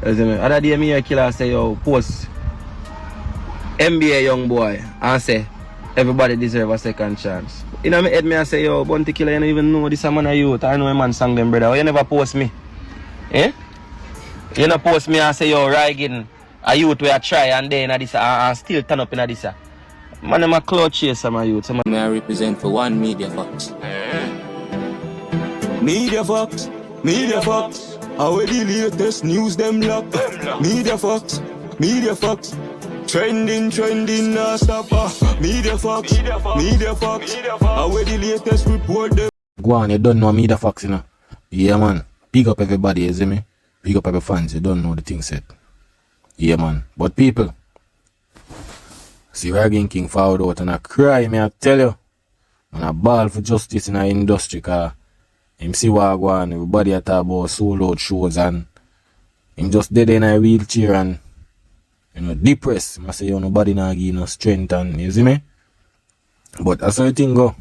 You see me? Other day me hear Killer say, yo, post NBA young boy and say, everybody deserve a second chance. You know me head me I say, yo, Bounty Killer, you don't even know this a man a youth. I know a man sang them, brother. Why you never post me? Eh? You know post me and say, yo, RYGIN, a youth where I try and then this and still turn up in this. Man, I'm a cloud chaser, my youth. May I represent for one Media Fox. Media Fox, Media Fox. How the latest news them lock. Media Fox, Media Fox. Trending, nah stop. Media Fox, Media Fox. How the latest report them. Go on, you don't know Media Fox, you know. Yeah, man. Big up everybody, you see me? Big up every fans, you don't know the thing set. Yeah, man. But people, see RYGIN King forward out and I cry, me I tell you. And I ball for justice in our industry, cause him see what I go on, everybody a talk about sold out shows and him just dead in a wheelchair and, you know, depressed. I say, yo, nobody not give no strength and, you see me? But that's how the thing go.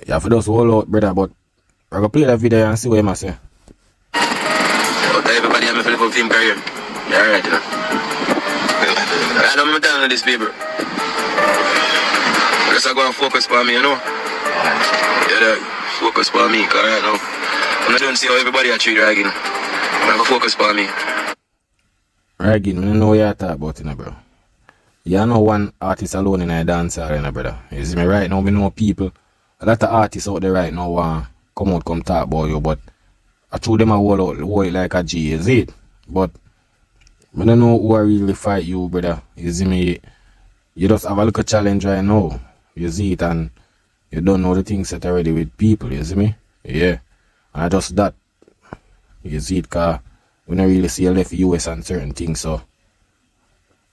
You have to just hold out, brother, but I go play that video and see what I say. Everybody have a flip of film career. Yeah, alright, you know. I don't remember telling this people. Just I go and focus on me, you know. Yeah, focus on me, cause right now I'm not going to see how everybody treat RYGIN. I'm going to focus on me. RYGIN, I don't know what you talk about, you know, bro. You know one artist alone in a dancehall, you know, brother. You see me right now, we know people. A lot of artists out there right now want come out, come talk about you, but I told them I hold it like a G, is it? But I don't know who I really fight you, brother. You see me? You just have a little challenge right now. You see it, and you don't know the things set already with people, you see me? Yeah. And I just that. You see it, cause we don't really see a left US and certain things, so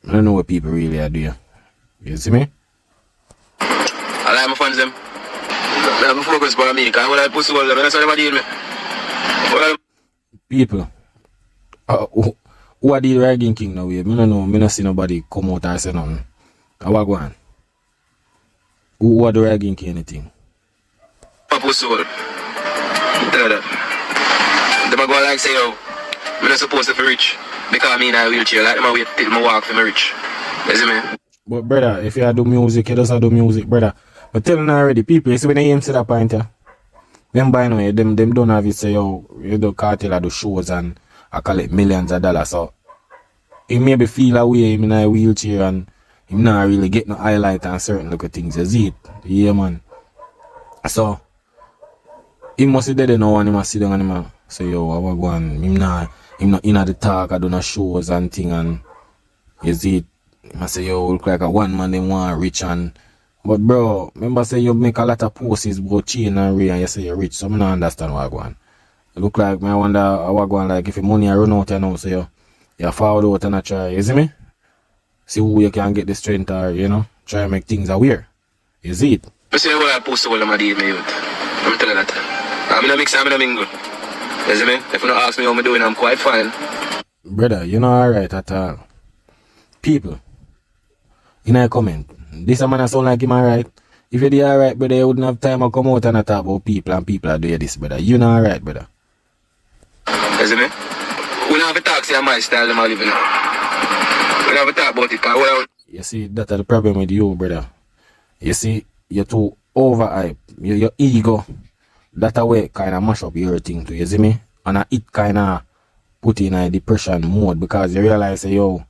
I don't know what people really are doing. You see me? I like my fans them. I'm focused on me, cause when I push all them, that's how they deal me. People, who are the RYGIN King now? I don't know, I don't see nobody come out and say nothing. How I go on? Who are the RYGIN King anything? I push all. Tell them. Them go like say, yo, I'm not supposed to be rich because I'm in a wheelchair. Like them I wait till I walk for me rich. You see me? But brother, if you do music, you just do music, brother. But tell them already, people, you see when they aim to that point, them by now, them don't have it say, yo, you do cartel, I do shows and I collect millions of dollars. So he maybe feel away, him in a wheelchair and him not really get no highlight on certain little things. You see it? Yeah, man. So he must be dead now and he must sit down and he must say, yo, I go on. Him not in the talk, I do no shows and thing and you see it? He must say, yo, look like a one man, they want rich and but bro, remember say you make a lot of posts about chain and ray and you say you're rich, so I don't understand what I go on. It look like me I wonder how I go on, like if your money I run out you know, so you forward out and I try, you see me? See who you can get the strength or, you know, try to make things aware. You see it? I say what I post all of my deal, me youth. I'm telling that. I'm in a mix, I'm in a mingle. You see me? If you don't ask me how I'm doing, I'm quite fine. Brother, you're not alright at all. People, in a comment, this a man sound like him alright. If you did alright, brother, you wouldn't have time to come out and talk about people and people are doing this, brother. You not alright, brother. You see me? We don't have a talk, say my style, them are living. We don't have a talk about it, because you see, that's the problem with you, brother. You see, you're too overhyped. Your ego, that way kind of mash up your thing too, you see me? And it kind of put you in a depression mode because you realize, yo,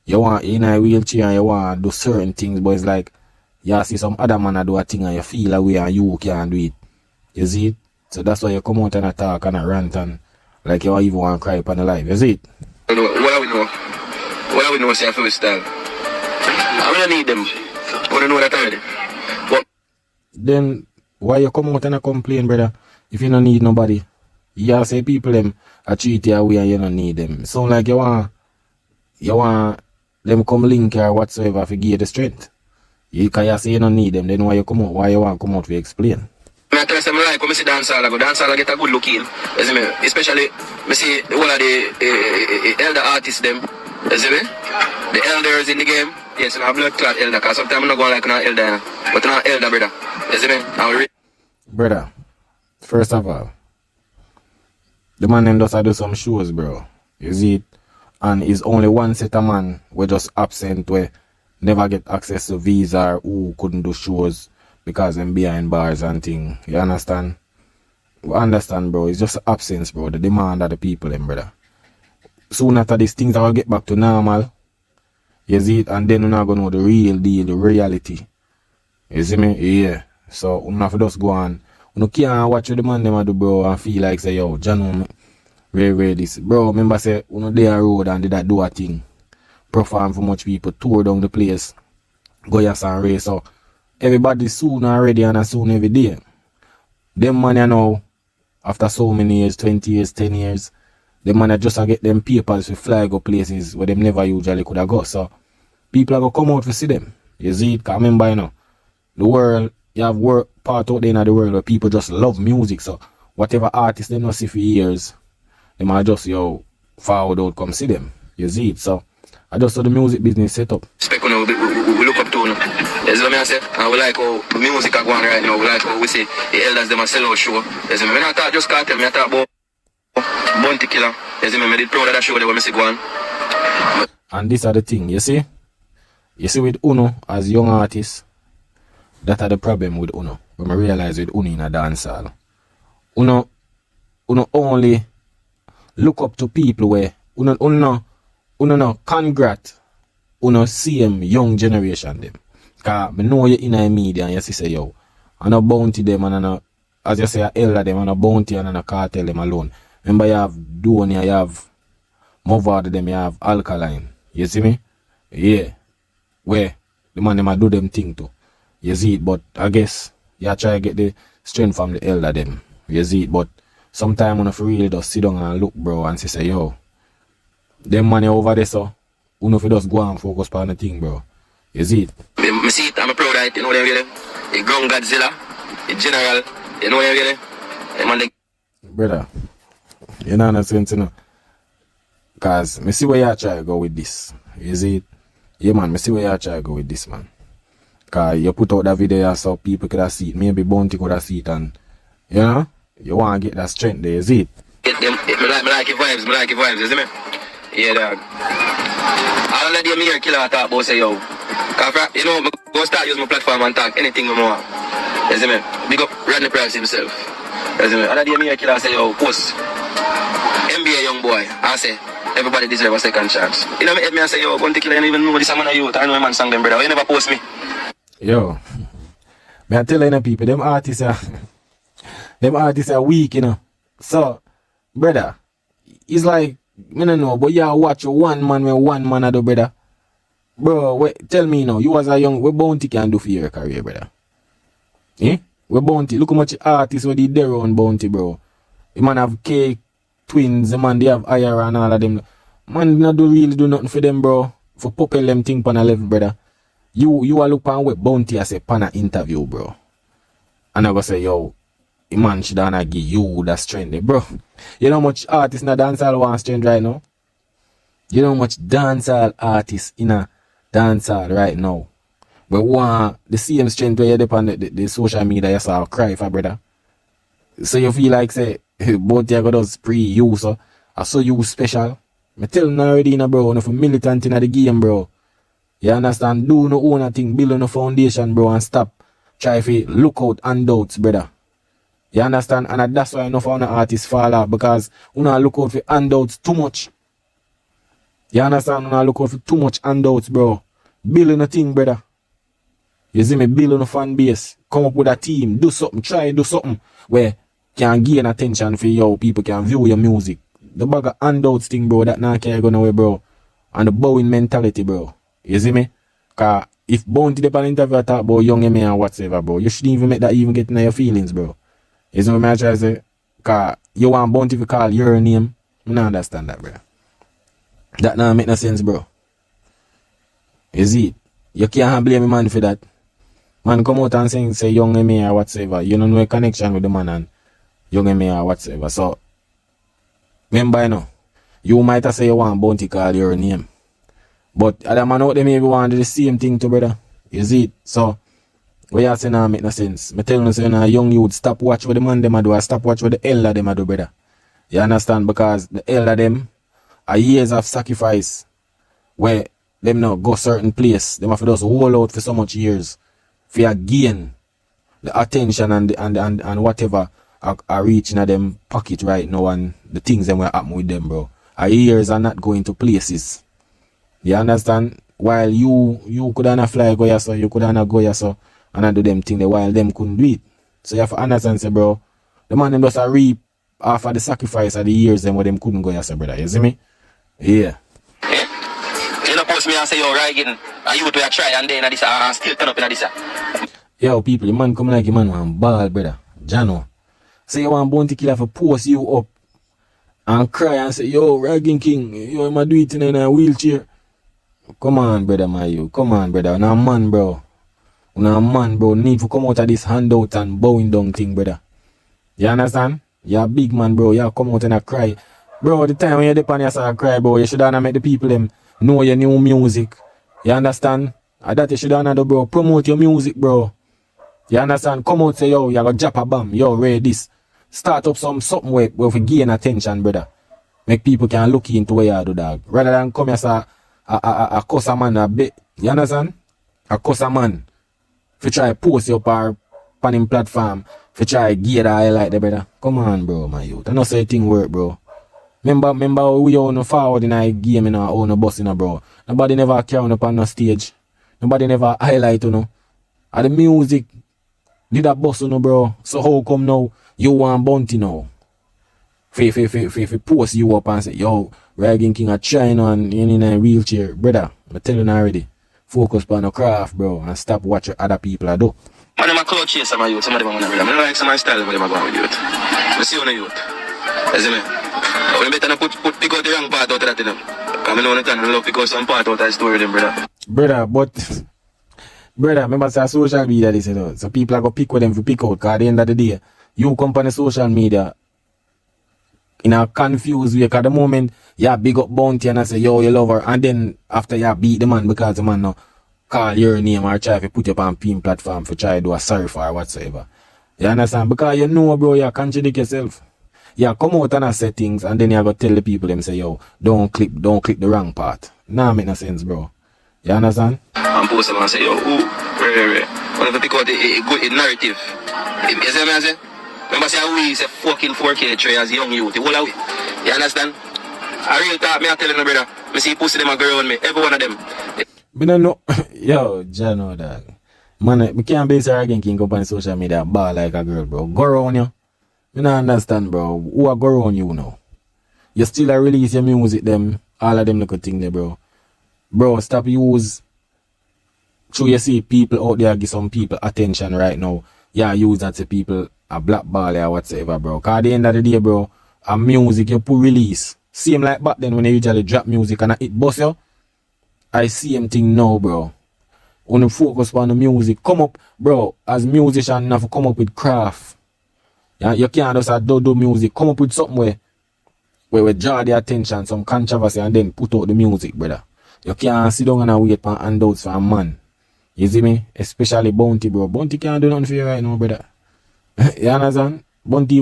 you want in a wheelchair and you want to do certain things, but it's like you see some other man do a thing and you feel away and you can't do it. You see it? So that's why you come out and attack and rant and like you even want to cry upon the life. You see it? What do we know? What do we know? Say for style. I don't need them. I don't know that already. But then why you come out and complain, brother? If you don't need nobody, you say people them are treat you away and you don't need them. So like you want them come link or whatsoever to give you the strength. You can say you don't need them, then why you come out? Why you want to come out to explain? I tell you like when I see dancehall, I go dancehall, I get a good look in. You see me? Especially I see one of the elder artists them. You see me? The elders in the game. Yes, I'm a blood clot elder, because sometimes I'm not going like an elder, but I'm an elder, brother. You see me? Brother, first of all, the man them just do some shows, bro. You see it? And it's only one set of man we just absent where never get access to visa or who couldn't do shows because them behind bars and thing. You understand? We understand, bro. It's just absence, bro. The demand of the people, them, brother. Soon after these things I will get back to normal. You see it? And then we're not gonna know the real deal, the reality. You see me? Yeah. So we have to just go on. You can't watch what the man them do, bro, and feel like say, yo, John, rare this. Bro, remember say, they on road and did that do a thing. Perform for much people, tour down the place, go yes and race. So everybody soon already and soon every day. Them man you know, after so many years, 20 years, 10 years, them man just get them papers to fly go places where them never usually could have got. So people are gonna come out to see them. You see it? Cause remember, you know, the world, you have work part out there in the world where people just love music. So whatever artists they not see for years, they might just forward out come see them. You see it? So I just saw the music business set up. Respect, we look up to you. You see what I say? And we like how the music are going right now. We like how we see the elders them a sell out show. You see me? When I talk just cartel, I talk about Bounty Killer. You see me? I did proud of that show that we see go on. And this are the thing, you see? You see with Uno as young artists, that are the problem with Uno. When I realize with Uno in a dancehall. Uno only look up to people where Uno no congrat Uno see them young generation them. Cause I know you in the media and you say yo, I no bounty them and I no, as you say I elder them and I bounty and I cartel them alone. Remember you have Donia, you have Movard them, you have Alkaline. You see me? Yeah. Where the man them do them thing too. You see it, but I guess you try to get the strength from the elder them. You see it, but sometimes when you really just sit down and look, bro, and say yo, them money over there, so you know if you just go and focus on the thing, bro. You see it? I see it, I'm proud of it, you know what I'm getting? The ground Godzilla, the general, you know what I'm getting? Brother, you know no sense, you know. Cause me see where you try to go with this. You see it? Yeah man, me see where you try to go with this, man. Cause you put out that video so people could have see it. Maybe Bounty could have see it and you know, you want to get that strength there, you see it? I like your vibes, you see me? Yeah, dog. All of the me here KILLA talk about say yo. Cause you know, I go start use my platform and talk anything we want. You see me? Big up Rodney Price himself. You see me? All of the me here KILLA say yo, post NBA young boy. I say everybody deserve a second chance. You know me say yo, Bounty Killer, you don't even know this man of youth. I know a man sang them brother. You never post me. Yo. Me I tell you people, them artists are weak, you know. So, brother, it's like I don't know, but you watch one man with one man I do, brother. Bro, tell me now, you as a young, what Bounty can do for your career, brother? Eh? What Bounty? Look how much artists with the there on Bounty, bro. The man have K twins, the man they have IR and all of them. Man not really do nothing for them, bro. For popel them thing pan a level, brother. You are look on what Bounty as a pan a interview, bro. And I go say, yo, the man should not give you that strength, bro. You know how much artists in a dancehall want strength right now? You know how much dancehall artists in a dancehall right now? But want the same strength where you depend on the social media, you saw cry for, brother. So you feel like, say, both you got us pre-you, so I saw you special. I tell them already, bro, no for militant in the game, bro. You understand? Do no own thing, build on a foundation, bro, and stop. Try to look out handouts, brother. You understand? And that's why enough of the artists fall off, because you not look out for handouts too much. You understand? You not look out for too much handouts, bro. Build on a thing, brother. You see me? Build on a fan base. Come up with a team. Do something. Try do something where can gain attention for you. People can view your music. The bag of handouts thing, bro, that now can't go nowhere, bro. And the bowing mentality, bro. You see me? Cause if Bounty the interview talk about young M and whatever, bro, you shouldn't even make that even get in your feelings, bro. You see what I try to say? Cause you want Bounty to call your name. I don't understand that, bro. That not make no sense, bro. You see? You can't blame a man for that. Man come out and say young M or whatever. You don't know a connection with the man and young M or whatever. So remember, you know, you might have say you want Bounty call your name. But other man out there maybe want the same thing to, brother. You see it? So what you say now make no sense. I tell you, say now young youth stop watch what the man them do, stop watch what the elder them do, brother. You understand? Because the elder them a years of sacrifice where them now go certain place. Them have to just hold out for so much years for gain the attention and whatever are reaching at them pocket right now and the things that will happen with them, bro. Our years are not going to places. You understand? While you could not fly go here, so you could not go here, so and I do them thing while them couldn't do it. So you have to understand, say, bro, the man them just a reap after the sacrifice of the years them where them couldn't go here, so brother. You see me? Yeah. You know, post me and say, yo, RYGIN, and you would try and then this and still turn up in this. Yo, people, the man come like a man one ball, brother. Jano. Say you want Bounty Killer for post you up and cry and say, yo, RYGIN King, yo, I'm do it in a wheelchair. Come on, brother, my you. Come on, brother. You're a man, bro. You're a man, bro. Need to come out of this handout and bowing down thing, brother. You understand? You're a big man, bro. You come out and a cry. Bro, the time when you're dip on your side cry, bro, you should have make the people them know your new music. You understand? And that you should have do, bro. Promote your music, bro. You understand? Come out say, yo, you got drop a bomb. Yo, read this. Start up something where we gain attention, brother. Make people can look into where you do, dog. Rather than come here say a cuss a man a bit. You understand? A cuss a man. If you try post your on him platform, if you try gear the highlight the brother. Come on, bro, my youth. I know say thing work, bro. Remember we own forward in a game in our own bus, bro. Nobody never carry up on no stage. Nobody never highlight, And the music did that bus, bro. So how come now you want Bounty now? If post you up and say, yo, RYGIN King a China and in a wheelchair, brother. I'm telling you already. Focus on the craft, bro, and stop watching other people do. Man, I'm a cloud chaser, my youth. Some of them are brother. I don't like some of my style, but I'm going with youth. I see you on the youth. You see me? We better not pick out the wrong part out of that, Because I know I love pick out some part out of the story, them, brother. Brother, remember say social media this, so people are going to pick with them to pick out, because at the end of the day, you come on the social media in a confused way, because the moment you big up Bounty and I say, yo, you love her, and then after you beat the man because the man now call your name or try to put you on pin platform for try to do a sorry for or whatsoever. You understand? Because you know, bro, you contradict yourself. You come out and say things and then you go tell the people them say, yo, don't click the wrong part. Nah, make no sense, bro. You understand? I'm posting and say, yo, where? When I pick out a good narrative. You see what I say? Remember say we say fucking 4K tray as young youth. You understand? I real talk, me I tell you, brother. Me see pussy them a girl on me. Every one of them. Me don't know. Yo, Jano, dog. Man, me can't base RYGIN King up on social media ball like a girl, bro. Go around you. Me don't understand, bro. Who are go around you now? You still a release your music, them. All of them little thing there, bro. Bro, stop use. So you see people out there give some people attention right now. Yeah, use that to people a blackball or whatsoever, bro. Cause at the end of the day, bro, a music you put release. Same like back then when you usually drop music and it bust you. I see him thing now, bro. When you focus on the music, come up, bro, as musician, you have to come up with craft. Yeah, you can't just do music. Come up with something where we draw the attention, some controversy, and then put out the music, brother. You can't sit down and wait for handouts for a man. You see me? Especially Bounty, bro. Bounty can't do nothing for you right now, brother. You understand? Bounty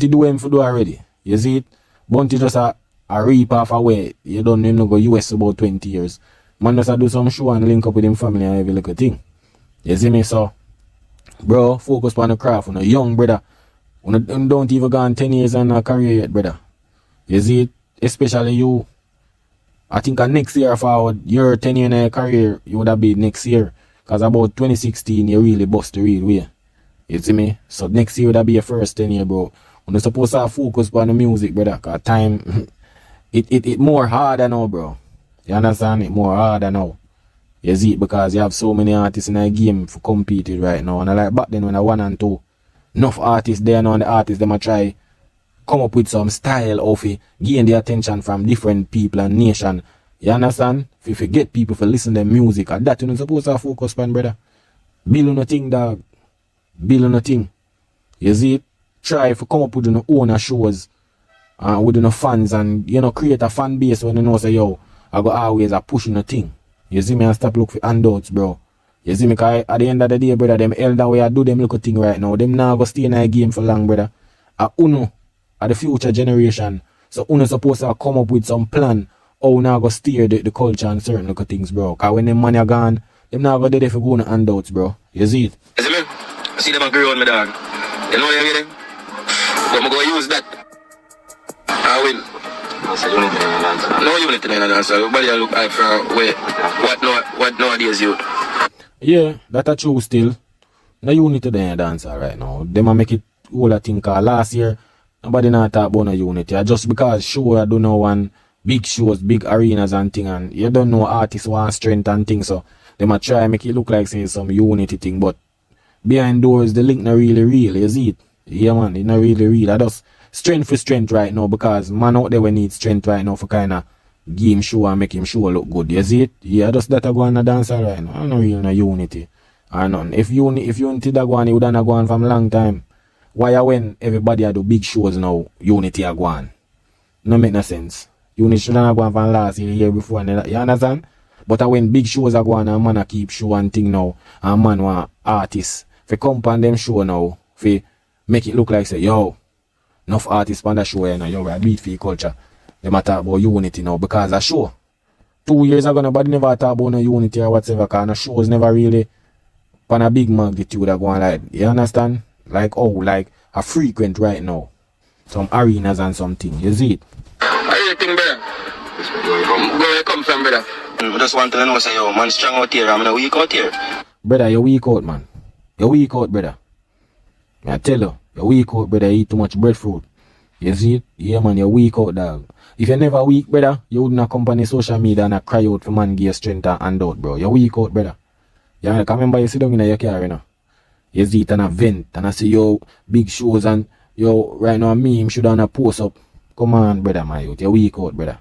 do him for do already. You see it? Bounty just a reap off away. You don't even go US about 20 years. Man just do some show and link up with him family and every little thing. You see me? So, bro, focus on the craft. On a young brother. Don't even go on 10 years in a career yet, brother. You see it? Especially you. I think next year forward, your 10 year in a career, you would have been next year. Because about 2016, you really bust the real way. You see me? So next year would have be your first 10 year, bro. When you're supposed to focus on the music, brother. Because time, it more harder now, bro. You understand? It more harder now. You see it? Because you have so many artists in a game for compete with right now. And I like back then when I 1 and 2, enough artists there now, and the artists, them a try come up with some style of it, gain the attention from different people and nation. You understand? If you get people to listen to their music, and that you're supposed to focus on, brother. Build on a thing, dog. Build on a thing. You see it? Try to come up with your own shows with your fans and, create a fan base when you know, say, yo, I go always pushing a thing. You see me? And stop look for handouts, bro. You see me? Because at the end of the day, brother, them elder way I do them little thing right now. Them now go stay in a game for long, brother. Uno. The future generation So una supposed to come up with some plan how now go steer the culture and certain little things, bro. Cause when them money are gone, them now go there for going to handouts, bro. You see it? You see me? I see them agree on me, dog. You know what I mean? But I'm going to use that. I will. No unity in the dance. Everybody look like for wait. What nowadays youth? Yeah, that's true still. No unity in the dance right now. Them a make it all a thing cause last year nobody not talk about no unity. Just because show I don't know one big shows, big arenas and thing, and you don't know artists want strength and things, so they might try make it look like saying some unity thing, but behind doors the link not really real, you see it? Yeah man, it's not really real. I just strength for strength right now because man out there we need strength right now for kinda give him show and make him show look good, you see it? Yeah, just that I go on a dancer right now. I don't really no unity or none. If unity that go on, it would have gone from long time. Why when everybody do big shows now, unity are gone? No make no sense. Unity should have gone from last year before, and you understand? But when big shows are going and man a keep show and thing now, and man want artists for come on them show now, for make it look like say, yo, enough artists on the show and yo, we beat for culture. They might talk about unity now because a show. 2 years ago nobody never talk about no unity or whatever, because the shows never really on a big magnitude are going like, you understand? Like like a frequent right now. Some arenas and something, you see it? How you think, brother? Where you come from, brother? I just want to know, say, yo, man strong out here, I'm weak out here. Brother, you're weak out, man. You're weak out, brother. I tell you, you're weak out, brother. You eat too much breadfruit. You see it? Yeah, man, you're weak out, dog. If you're never weak, brother, you wouldn't accompany social media and cry out for man give strength and handout, bro. You're weak out, brother. Yeah, I remember you sit down in your car, you know. You see it and a vent, and I see yo big shows and yo right now me him should have post up. Come on, brother, my youth. You're weak out, brother.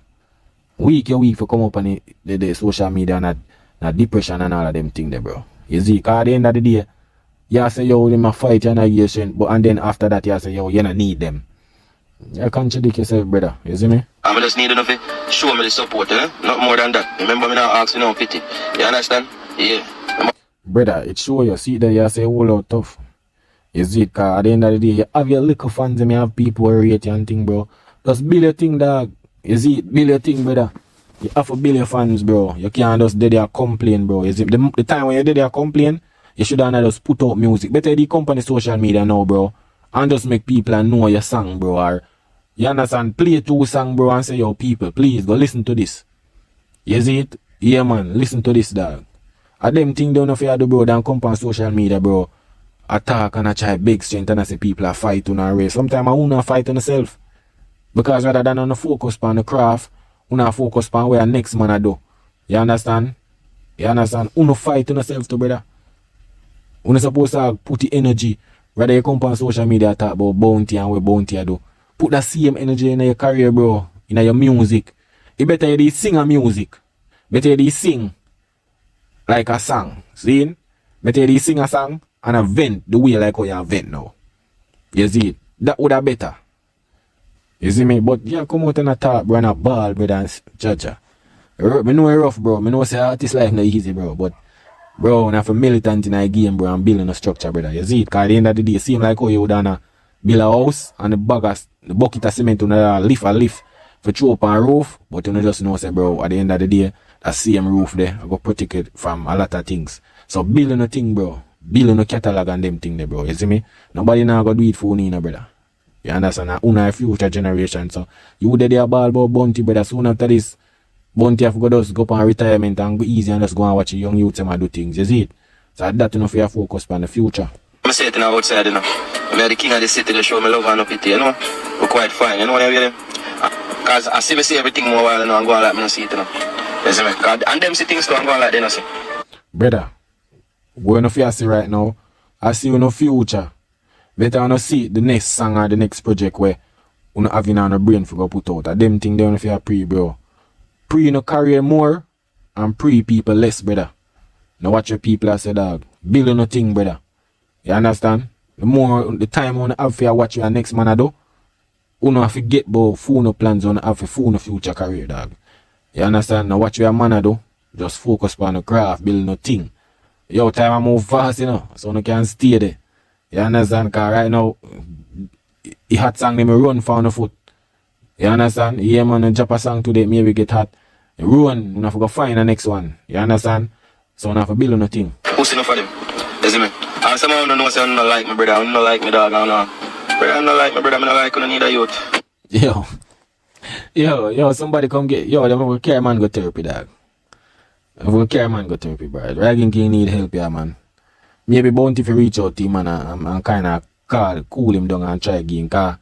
You're weak for come up on the social media and that depression and all of them things there, bro. You see, cause at the end of the day, you say yo them a fight and a year but and then after that you say yo you don't need them. You contradict yourself, brother. You see me? I just need enough to show me the support, not more than that. Remember me not asking no pity. You understand? Yeah. Brother, it show you. See that you say all out tough. You see it, cause at the end of the day, you have your little fans and you have people who rate you and thing, bro. Just build your thing, dog. You see it? Build your thing, brother. You have to build your fans, bro. You can't just dead there complain, bro. You see, the time when you dead there complain, you should have just put out music. Better the company social media now, bro. And just make people know your song, bro. Or, you understand? Play 2 songs, bro, and say, yo, people, please, go listen to this. You see it? Yeah, man. Listen to this, dog. And them thing don't know if you do, bro, than come on social media, bro. Attack and I try big strength and I say people are fighting and race. Sometimes I wanna fight on myself. Because rather than on the focus on the craft, wanna focus on where next man I do. You understand? You understand? Wanna fight on yourself too, brother. Wanna supposed to put the energy. Rather you come on social media talk about bounty and where bounty I do. Put that same energy in your career, bro. In your music. It better you sing a music. Better you sing like a song. See? Better you sing a song and a vent the way like how you vent now. You see it? That would have better. You see me? But yeah, come out and a talk, bro, and a ball, brother, and judge. Me know it rough, bro. Me know say artist life not easy, bro. But, bro, when I for militant in a game, bro, I'm building a structure, brother. You see it? Because at the end of the day, it seem like how you would have build a house and the bucket of cement on a lift for throw up on roof. But you know just know, say, bro, at the end of the day, that same roof there, I go protect it from a lot of things. So building a thing, bro. Building a catalog and them thing there, bro. You see me? Nobody now go do it for you, brother. You understand? Una a future generation. So you would there ball about bounty, brother. Soon after this, bounty have to just go on retirement and go easy and just go and watch young youths and do things. You see it? So that enough for your focus on the future. I'm saying it outside, you know. I'm the king of the city, they show me love and no pity, you know. We're quite fine, you know what I mean? Because I see me see everything more while, you know, I'm going like me no see it, you know. You see me? And them see things too, I'm going like they no see. Brother, going off you see right now, I see you no future. Better you no see the next song or the next project where you no having on a brain for go put out. And them thing they don't feel pre, bro. Pre no career more and pre people less, brother. Now watch your people I say, dog. Build no thing, brother. You understand? The time you have for watch your next man I do, you don't have to get about full plans on have for full future career, dog. You understand? Now watch your man I do. Just focus on the craft, build no thing. Yo, time I move fast, you know, so you can stay there. You understand? Because right now, the hot song they me run for on the foot. You understand? Yeah, man, and drop a song today, maybe get hot. Ruin, you have to go find the next one. You understand? So you have to build on a thing. Pussy enough for them. You see me? And some of them don't know say I don't like me, brother. I don't like me, dog. I don't know. Brother, I don't like me, brother. I don't like you, need a youth. Yo, somebody come get, yo, them will carry man go therapy, dog. Them will carry man go therapy, bro. RYGIN KING need help, yeah, man. Maybe Bounty if you reach out to him and kind of cool him down and try again, cause,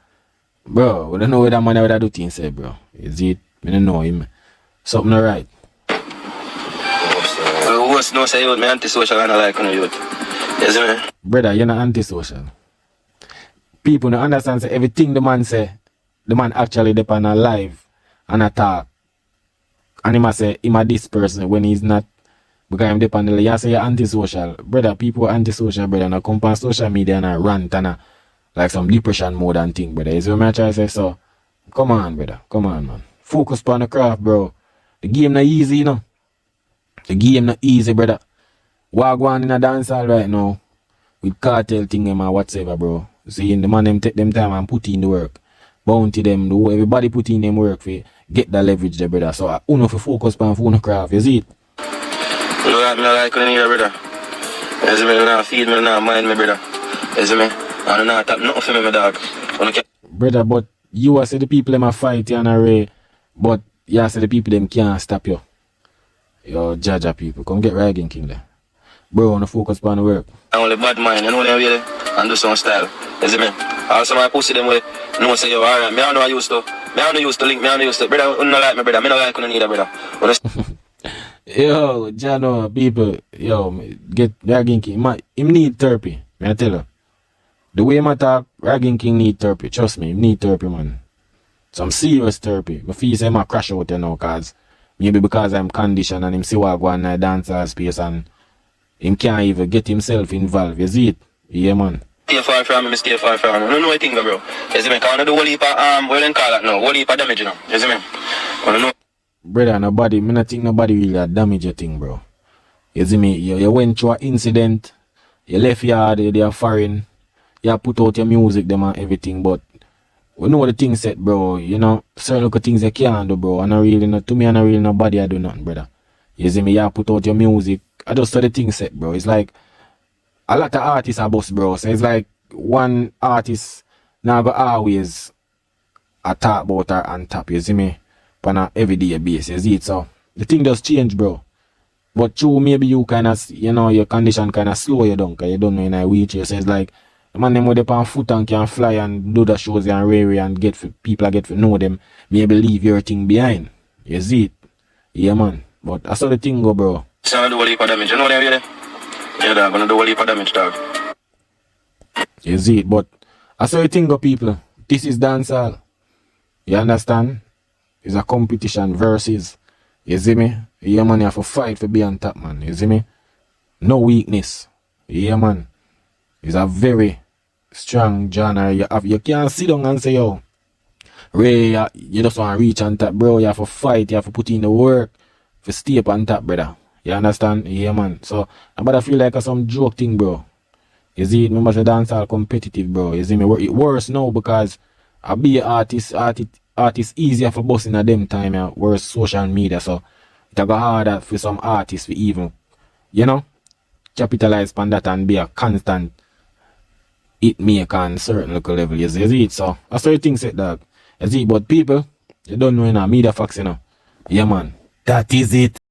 bro, we don't know where that man would do things, say, bro. Is it? We don't know him. Something alright. What's no say youth, me antisocial and I like you, youth. You see me? Brother, you're not antisocial. People don't understand, say, everything the man say, the man actually depend on live and attack. And he must say, him a this person when he's not. Because I'm dependent. You say you're antisocial. Brother, people are antisocial, brother. And I come on social media and I rant and like some depression mode and thing, brother. Is what I'm trying to say? So, come on, brother. Come on, man. Focus on the craft, bro. The game not easy, you know. The game not easy, brother. What going in a dancehall right now with cartel thing or whatever, bro. See, the man them take them time and put in the work. Bounty them, do everybody put in them work for get the leverage there, brother. So, I don't focus on the craft, you see it? You know, I like you, brother. You see me? You don't feed me, you don't mind me, brother. You see me? I don't know, tap nothing for me, my dog. Brother, but you are say the people them a fight you and array, but you say the people them can't stop you. Yo, Jaja people, come get RYGIN KING there. Bro, wanna focus on the work. I only bad mind, you know them really, and do some style. You see me? Also my pussy them way, no say yo, alright, me I know I used to link, me I know used to. Brother, you don't like me, brother, me don't like you neither, brother. Yo, Jano, people, yo, get RYGIN KING. Him need therapy, I tell you. The way I talk, RYGIN KING need therapy. Trust me, him need therapy, man. Some serious therapy. I feel say I crash out there now, cause maybe because I'm conditioned and him see what I go on in the dancehall space and him can't even get himself involved. You see it? Yeah, man. Stay far from me, stay far from me. I don't know anything, bro. You see me? Cause I do whole heap of, what do call it now? Whole heap of damage, you know. You see me? I don't know. Brother, nobody, me not think nobody really damage your thing, bro. You see me? You went through an incident, you left yard, they are foreign, you put out your music, them and everything, but we know the thing set, bro. You know, certain little things you can't do, bro. And I really not, to me, I not really nobody I do nothing, brother. You see me? You put out your music. I just saw the thing set, bro. It's like a lot of artists are boss, bro. So it's like one artist now go always talk about her on top, you see me? On a everyday basis, you see it? So the thing does change, bro. But true, maybe you kind of, you know, your condition kind of slow you down, because you don't know in a wheelchair. So it's like, the man them with up on foot and can fly and do the shows and rare and get for people get to know them, maybe leave your thing behind. You see it? Yeah, man. But I saw the thing go, bro. So I'm gonna do a heap of damage, you know that really? Yeah, dog, I'm gonna do a heap of damage, dog. You see it? But I saw the thing go, people. This is dancehall. You understand? It's a competition versus, you see me? Yeah, man, you have to fight for be on top, man. You see me? No weakness. Yeah, man. It's a very strong genre. You can't sit down and say, yo, Ray, you just want to reach on top, bro. You have to fight. You have to put in the work to stay up on top, brother. You understand? Yeah, man. So, I feel like some joke thing, bro. You see, remember the dancehall competitive, bro. You see me? It worse now because I be an artist easier for bossing at them time, yeah, worse social media. So, it go harder for some artists to even, you know, capitalize on that and be a constant it make on certain local level. You see it? So, that's how you think it, dog. You see, but people, you don't know in a media facts, you know. Yeah, man. That is it.